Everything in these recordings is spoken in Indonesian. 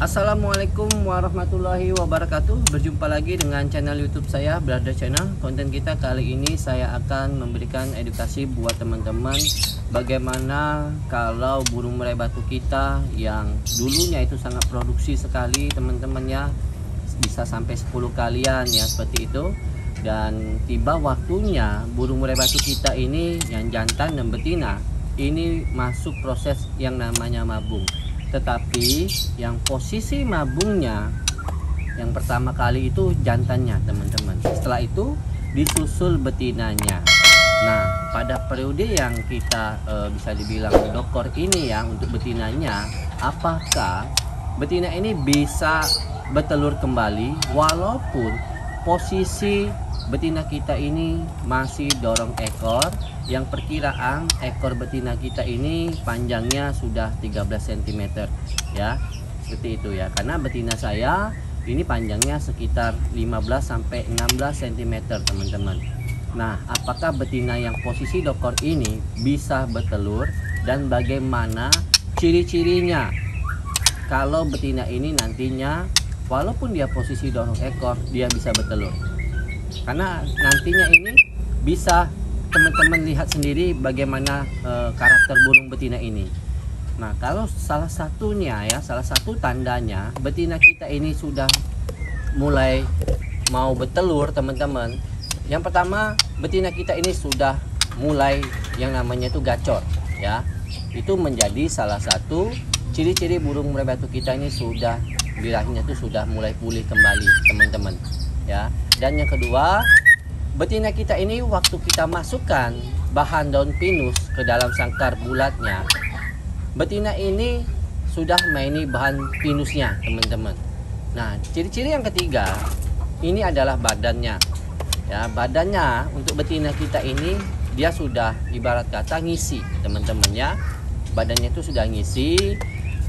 Assalamualaikum warahmatullahi wabarakatuh. Berjumpa lagi dengan channel YouTube saya, Brother Channel. Konten kita kali ini saya akan memberikan edukasi buat teman-teman bagaimana kalau burung murai batu kita yang dulunya itu sangat produksi sekali, teman-temannya bisa sampai 10 kalian ya, seperti itu. Dan tiba waktunya burung murai batu kita ini yang jantan dan betina ini masuk proses yang namanya mabung. Tetapi yang posisi mabungnya yang pertama kali itu jantannya, teman-teman. Setelah itu disusul betinanya. Nah, pada periode yang kita bisa dibilang dokor ini ya, untuk betinanya, apakah betina ini bisa bertelur kembali walaupun posisi betina kita ini masih dorong ekor, yang perkiraan ekor betina kita ini panjangnya sudah 13 cm ya, seperti itu ya. Karena betina saya ini panjangnya sekitar 15 sampai 16 cm, teman-teman. Nah, apakah betina yang posisi dokor ini bisa bertelur dan bagaimana ciri-cirinya kalau betina ini nantinya walaupun dia posisi dorong ekor dia bisa bertelur? Karena nantinya ini bisa teman-teman lihat sendiri bagaimana karakter burung betina ini. Nah, kalau salah satunya ya, salah satu tandanya betina kita ini sudah mulai mau bertelur, teman-teman. Yang pertama, betina kita ini sudah mulai yang namanya itu gacor ya. Itu menjadi salah satu ciri-ciri burung murai batu kita ini sudah birahinya itu sudah mulai pulih kembali, teman-teman ya. Dan yang kedua, betina kita ini waktu kita masukkan bahan daun pinus ke dalam sangkar bulatnya, betina ini sudah maini bahan pinusnya, teman-teman. Nah, ciri-ciri yang ketiga ini adalah badannya ya. Badannya untuk betina kita ini dia sudah ibarat kata ngisi, teman-teman ya. Badannya itu sudah ngisi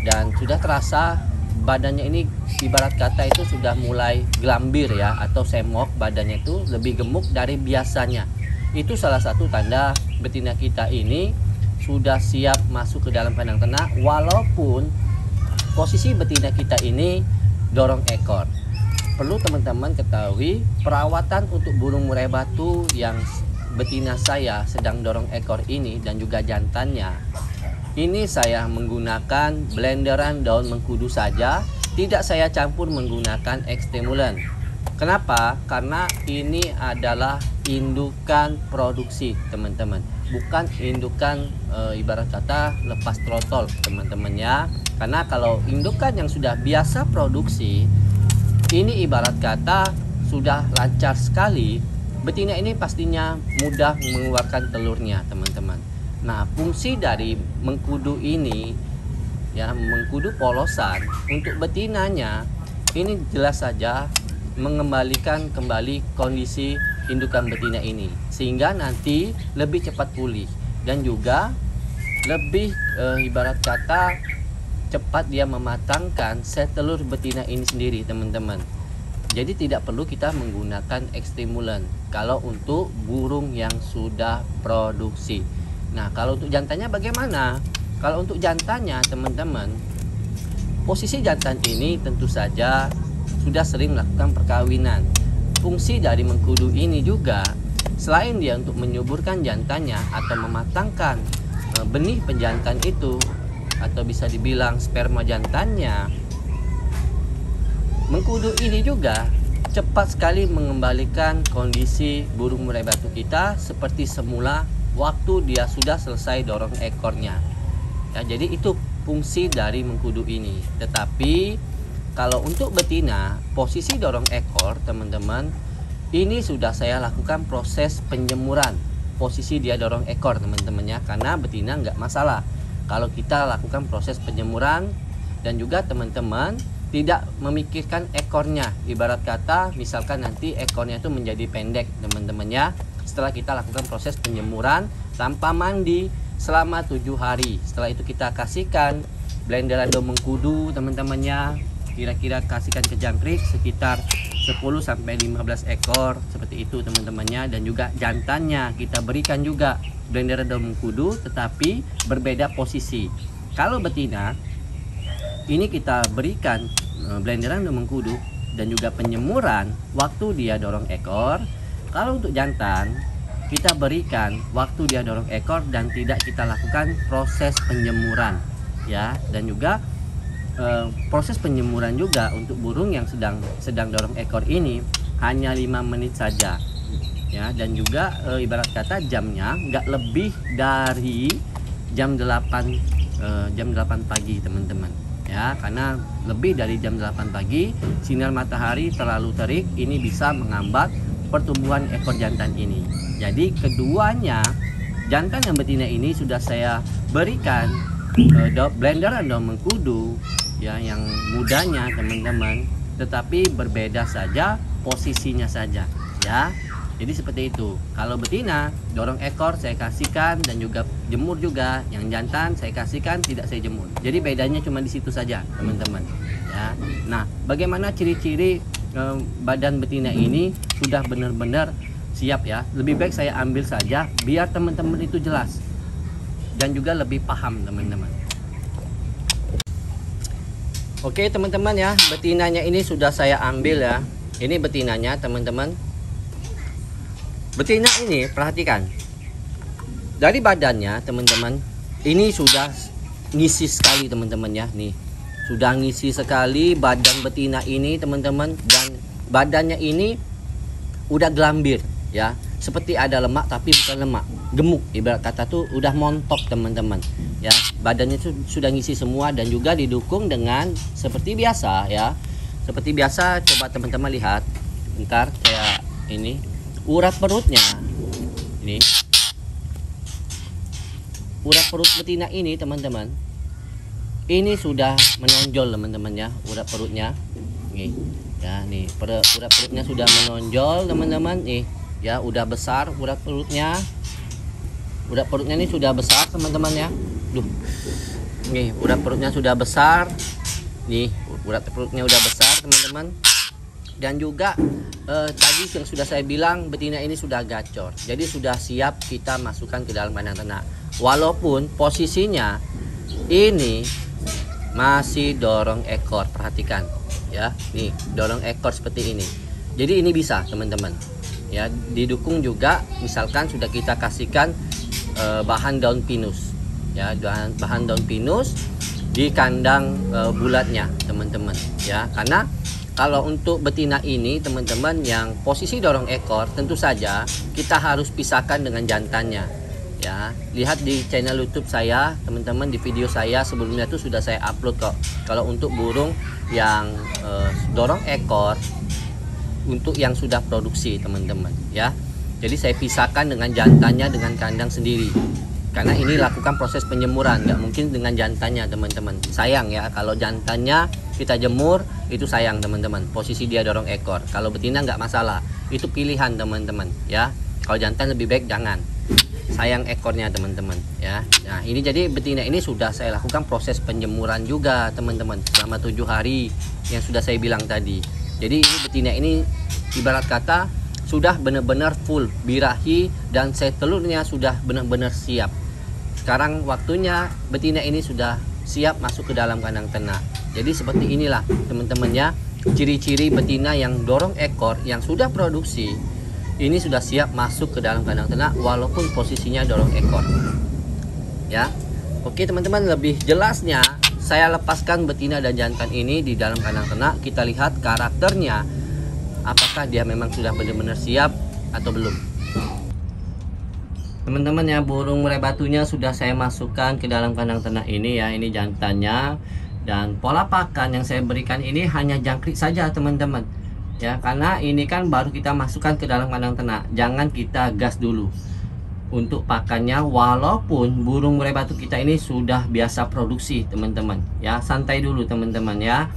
dan sudah terasa badannya ini ibarat kata itu sudah mulai gelambir ya, atau semok, badannya itu lebih gemuk dari biasanya. Itu salah satu tanda betina kita ini sudah siap masuk ke dalam kandang ternak walaupun posisi betina kita ini dorong ekor. Perlu teman-teman ketahui, perawatan untuk burung murai batu yang betina saya sedang dorong ekor ini dan juga jantannya, ini saya menggunakan blenderan daun mengkudu saja, tidak saya campur menggunakan ekstimulan. Kenapa? Karena ini adalah indukan produksi, teman-teman, bukan indukan ibarat kata lepas trotol, teman-teman ya. Karena kalau indukan yang sudah biasa produksi, ini ibarat kata sudah lancar sekali, betina ini pastinya mudah mengeluarkan telurnya, teman-teman. Nah, fungsi dari mengkudu ini ya, mengkudu polosan untuk betinanya ini jelas saja mengembalikan kembali kondisi indukan betina ini sehingga nanti lebih cepat pulih dan juga lebih ibarat kata cepat dia mematangkan set telur betina ini sendiri, teman-teman. Jadi tidak perlu kita menggunakan ekstimulan kalau untuk burung yang sudah produksi. Nah, kalau untuk jantannya bagaimana? Kalau untuk jantannya, teman-teman, posisi jantan ini tentu saja sudah sering melakukan perkawinan. Fungsi dari mengkudu ini juga selain dia untuk menyuburkan jantannya atau mematangkan benih penjantan itu atau bisa dibilang sperma jantannya, mengkudu ini juga cepat sekali mengembalikan kondisi burung murai batu kita seperti semula waktu dia sudah selesai dorong ekornya ya. Jadi itu fungsi dari mengkudu ini. Tetapi kalau untuk betina posisi dorong ekor, teman-teman, ini sudah saya lakukan proses penjemuran posisi dia dorong ekor, teman-teman ya. Karena betina nggak masalah kalau kita lakukan proses penjemuran dan juga teman-teman tidak memikirkan ekornya. Ibarat kata misalkan nanti ekornya itu menjadi pendek, teman-teman ya. Setelah kita lakukan proses penjemuran tanpa mandi selama 7 hari. Setelah itu kita kasihkan blenderan daun mengkudu, teman-temannya. Kira-kira kasihkan ke jangkrik sekitar 10 sampai 15 ekor seperti itu, teman-temannya. Dan juga jantannya kita berikan juga blenderan daun mengkudu tetapi berbeda posisi. Kalau betina ini kita berikan blenderan atau mengkudu dan juga penyemuran waktu dia dorong ekor. Kalau untuk jantan kita berikan waktu dia dorong ekor dan tidak kita lakukan proses penyemuran ya, dan juga proses penyemuran juga untuk burung yang sedang dorong ekor ini hanya 5 menit saja ya, dan juga ibarat kata jamnya nggak lebih dari jam 8 pagi teman-teman ya, karena lebih dari jam 8 pagi sinar matahari terlalu terik ini bisa menghambat pertumbuhan ekor jantan ini. Jadi keduanya, jantan dan betina ini sudah saya berikan blenderan atau mengkudu ya, yang mudanya teman-teman, tetapi berbeda saja posisinya saja ya. Jadi seperti itu. Kalau betina dorong ekor saya kasihkan dan juga jemur juga, yang jantan saya kasihkan tidak saya jemur. Jadi bedanya cuma di situ saja teman-teman ya. Nah, bagaimana ciri-ciri badan betina ini sudah benar-benar siap ya? Lebih baik saya ambil saja biar teman-teman itu jelas dan juga lebih paham teman-teman. Oke teman-teman ya, betinanya ini sudah saya ambil ya. Ini betinanya teman-teman. Betina ini perhatikan dari badannya teman-teman, ini sudah ngisi sekali teman-teman ya. Nih sudah ngisi sekali badan betina ini teman-teman, dan badannya ini udah gelambir ya, seperti ada lemak tapi bukan lemak, gemuk ibarat kata tuh, udah montok teman-teman ya. Badannya sudah ngisi semua dan juga didukung dengan seperti biasa ya. Seperti biasa, coba teman-teman lihat bentar, kayak ini urat perutnya, ini urat perut betina ini teman-teman, ini sudah menonjol teman-teman ya, urat perutnya nih ya, nih urat perutnya sudah menonjol teman-teman nih ya, udah besar urat perutnya ini sudah besar teman-teman ya. Nih urat perutnya sudah besar, nih urat perutnya udah besar teman-teman. Dan juga tadi yang sudah saya bilang, betina ini sudah gacor, jadi sudah siap kita masukkan ke dalam kandang ternak. Walaupun posisinya ini masih dorong ekor, perhatikan ya, nih dorong ekor seperti ini. Jadi ini bisa teman-teman ya, didukung juga misalkan sudah kita kasihkan bahan daun pinus ya, bahan daun pinus di kandang bulatnya teman-teman ya. Karena kalau untuk betina ini teman-teman yang posisi dorong ekor, tentu saja kita harus pisahkan dengan jantannya ya. Lihat di channel YouTube saya teman-teman, di video saya sebelumnya itu sudah saya upload kok. Kalau untuk burung yang dorong ekor, untuk yang sudah produksi teman-teman ya, jadi saya pisahkan dengan jantannya dengan kandang sendiri, karena ini lakukan proses penyemuran, nggak mungkin dengan jantannya teman-teman. Sayang ya kalau jantannya kita jemur, itu sayang teman-teman, posisi dia dorong ekor. Kalau betina nggak masalah, itu pilihan teman-teman ya. Kalau jantan lebih baik jangan, sayang ekornya teman-teman ya. Nah ini jadi betina ini sudah saya lakukan proses penjemuran juga teman-teman selama 7 hari yang sudah saya bilang tadi. Jadi ini betina ini ibarat kata sudah benar-benar full birahi dan telurnya sudah benar-benar siap. Sekarang waktunya betina ini sudah siap masuk ke dalam kandang ternak. Jadi seperti inilah teman-teman ya, ciri-ciri betina yang dorong ekor yang sudah produksi ini sudah siap masuk ke dalam kandang ternak walaupun posisinya dorong ekor ya. Oke teman-teman, lebih jelasnya saya lepaskan betina dan jantan ini di dalam kandang ternak. Kita lihat karakternya, apakah dia memang sudah benar-benar siap atau belum. Teman-teman ya, burung murai batunya sudah saya masukkan ke dalam kandang ternak ini ya. Ini jantannya, dan pola pakan yang saya berikan ini hanya jangkrik saja teman-teman ya, karena ini kan baru kita masukkan ke dalam kandang ternak, jangan kita gas dulu untuk pakannya. Walaupun burung murai batu kita ini sudah biasa produksi teman-teman ya, santai dulu teman-teman ya.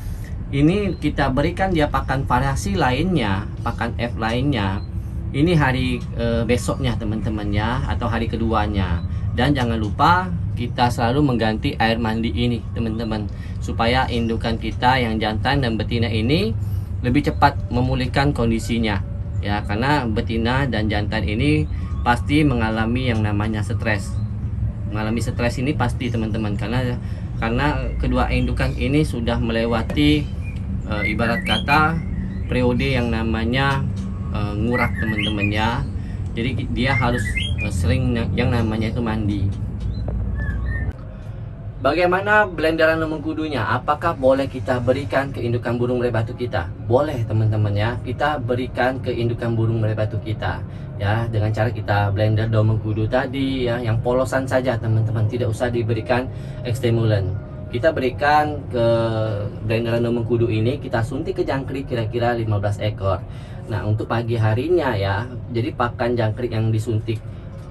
Ini kita berikan dia pakan variasi lainnya, pakan F lainnya, ini hari besoknya teman-teman ya, atau hari keduanya. Dan jangan lupa kita selalu mengganti air mandi ini teman-teman, supaya indukan kita yang jantan dan betina ini lebih cepat memulihkan kondisinya ya. Karena betina dan jantan ini pasti mengalami yang namanya stres. Mengalami stres ini pasti teman-teman, karena kedua indukan ini sudah melewati ibarat kata periode yang namanya ngurak teman-teman ya. Jadi dia harus sering yang namanya itu mandi. Bagaimana blenderan mengkudunya? Apakah boleh kita berikan ke indukan burung murai batu kita? Boleh teman-teman ya. Kita berikan ke indukan burung murai batu kita ya, dengan cara kita blender daun mengkudu tadi ya, yang polosan saja teman-teman, tidak usah diberikan stimulan. Kita berikan ke blenderan daun mengkudu ini, kita suntik ke jangkrik kira-kira 15 ekor. Nah, untuk pagi harinya ya, jadi pakan jangkrik yang disuntik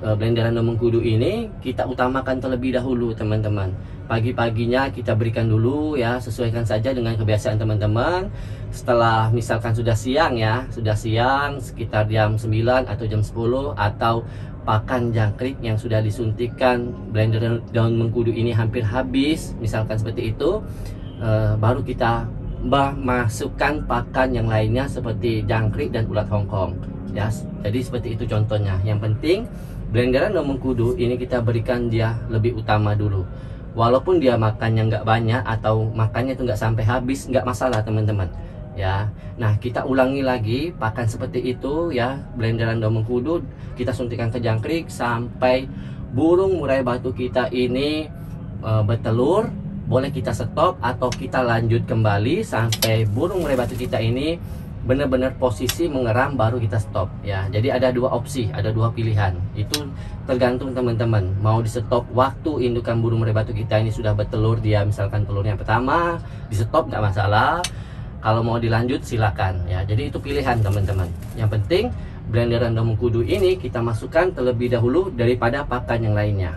blenderan daun mengkudu ini kita utamakan terlebih dahulu teman-teman. Pagi-paginya kita berikan dulu ya, sesuaikan saja dengan kebiasaan teman-teman. Setelah misalkan sudah siang ya, sudah siang sekitar jam 9 atau jam 10, atau pakan jangkrik yang sudah disuntikkan blenderan daun mengkudu ini hampir habis, misalkan seperti itu, baru kita masukkan pakan yang lainnya seperti jangkrik dan ulat Hongkong ya. Jadi seperti itu contohnya. Yang penting blenderan daun mengkudu ini kita berikan dia lebih utama dulu. Walaupun dia makannya nggak banyak atau makannya itu nggak sampai habis, nggak masalah teman-teman ya. Nah, kita ulangi lagi pakan seperti itu ya, blenderan daun mengkudu kita suntikkan ke jangkrik sampai burung murai batu kita ini bertelur. Boleh kita stop atau kita lanjut kembali sampai burung murai batu kita ini benar-benar posisi mengeram, baru kita stop ya. Jadi ada dua opsi, ada dua pilihan. Itu tergantung teman-teman mau di stop waktu indukan burung murai batu kita ini sudah bertelur, dia misalkan telurnya pertama, di stop nggak masalah. Kalau mau dilanjut silakan ya. Jadi itu pilihan teman-teman. Yang penting blenderan daun mengkudu ini kita masukkan terlebih dahulu daripada pakan yang lainnya.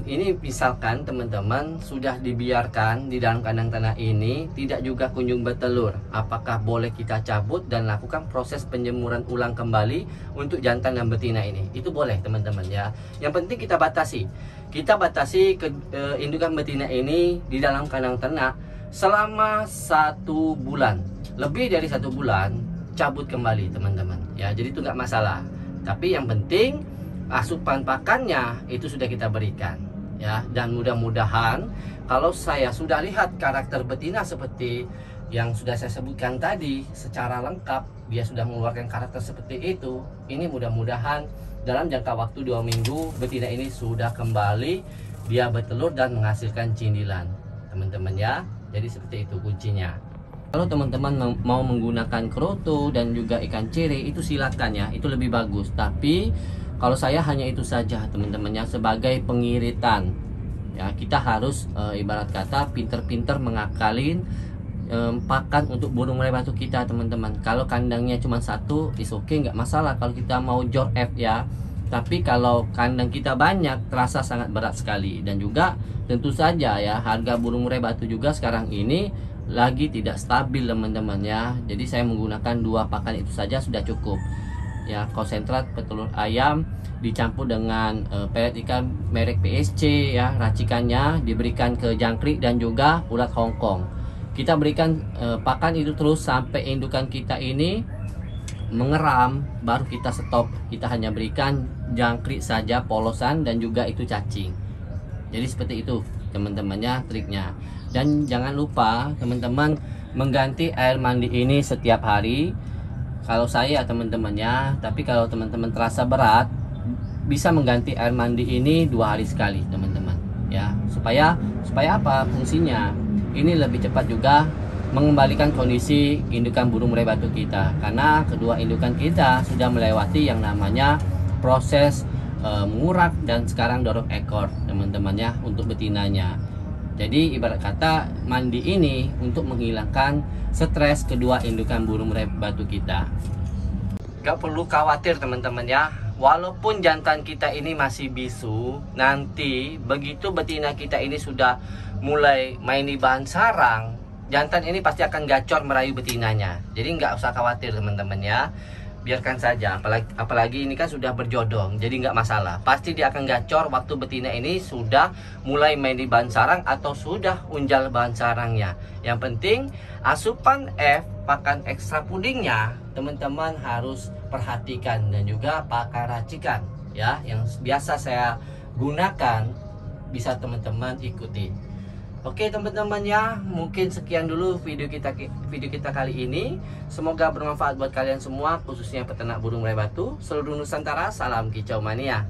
Ini misalkan teman-teman sudah dibiarkan di dalam kandang tanah ini tidak juga kunjung bertelur, apakah boleh kita cabut dan lakukan proses penjemuran ulang kembali untuk jantan dan betina ini? Itu boleh teman-teman ya. Yang penting kita batasi ke indukan betina ini di dalam kandang ternak selama 1 bulan. Lebih dari 1 bulan cabut kembali teman-teman ya. Jadi itu nggak masalah. Tapi yang penting asupan pakannya itu sudah kita berikan ya. Dan mudah-mudahan kalau saya sudah lihat karakter betina seperti yang sudah saya sebutkan tadi secara lengkap, dia sudah mengeluarkan karakter seperti itu, ini mudah-mudahan dalam jangka waktu 2 minggu betina ini sudah kembali dia bertelur dan menghasilkan cindilan teman-teman ya. Jadi seperti itu kuncinya. Kalau teman-teman mau menggunakan kroto dan juga ikan cere itu silakan ya, itu lebih bagus. Tapi kalau saya hanya itu saja teman-temannya sebagai pengiritan ya. Kita harus ibarat kata pinter-pinter mengakalin pakan untuk burung murai batu kita teman-teman. Kalau kandangnya cuma 1 is okay, nggak masalah kalau kita mau jor F ya. Tapi kalau kandang kita banyak terasa sangat berat sekali. Dan juga tentu saja ya, harga burung murai batu juga sekarang ini lagi tidak stabil teman-teman ya. Jadi saya menggunakan 2 pakan itu saja sudah cukup ya. Konsentrat petelur ayam dicampur dengan pelet ikan merek PSC ya, racikannya diberikan ke jangkrik dan juga ulat Hongkong. Kita berikan pakan itu terus sampai indukan kita ini mengeram, baru kita stop. Kita hanya berikan jangkrik saja polosan dan juga itu cacing. Jadi seperti itu teman-temannya triknya. Dan jangan lupa teman-teman mengganti air mandi ini setiap hari. Kalau saya teman-temannya, tapi kalau teman-teman terasa berat bisa mengganti air mandi ini 2 hari sekali teman-teman ya. Supaya apa fungsinya? Ini lebih cepat juga mengembalikan kondisi indukan burung murai batu kita, karena kedua indukan kita sudah melewati yang namanya proses mengurak dan sekarang dorong ekor teman-temannya untuk betinanya. Jadi ibarat kata mandi ini untuk menghilangkan stres kedua indukan burung murai batu kita. Gak perlu khawatir teman-teman ya. Walaupun jantan kita ini masih bisu, nanti begitu betina kita ini sudah mulai main di bahan sarang, jantan ini pasti akan gacor merayu betinanya. Jadi nggak usah khawatir teman-teman ya. Biarkan saja, apalagi ini kan sudah berjodong, jadi nggak masalah. Pasti dia akan gacor waktu betina ini sudah mulai main di bahan sarang atau sudah unjal bahan sarangnya. Yang penting asupan F, pakan ekstra pudingnya teman-teman harus perhatikan, dan juga pakan racikan ya yang biasa saya gunakan bisa teman-teman ikuti. Oke teman-teman ya, mungkin sekian dulu video kita kali ini. Semoga bermanfaat buat kalian semua, khususnya peternak burung murai batu seluruh Nusantara. Salam kicau mania.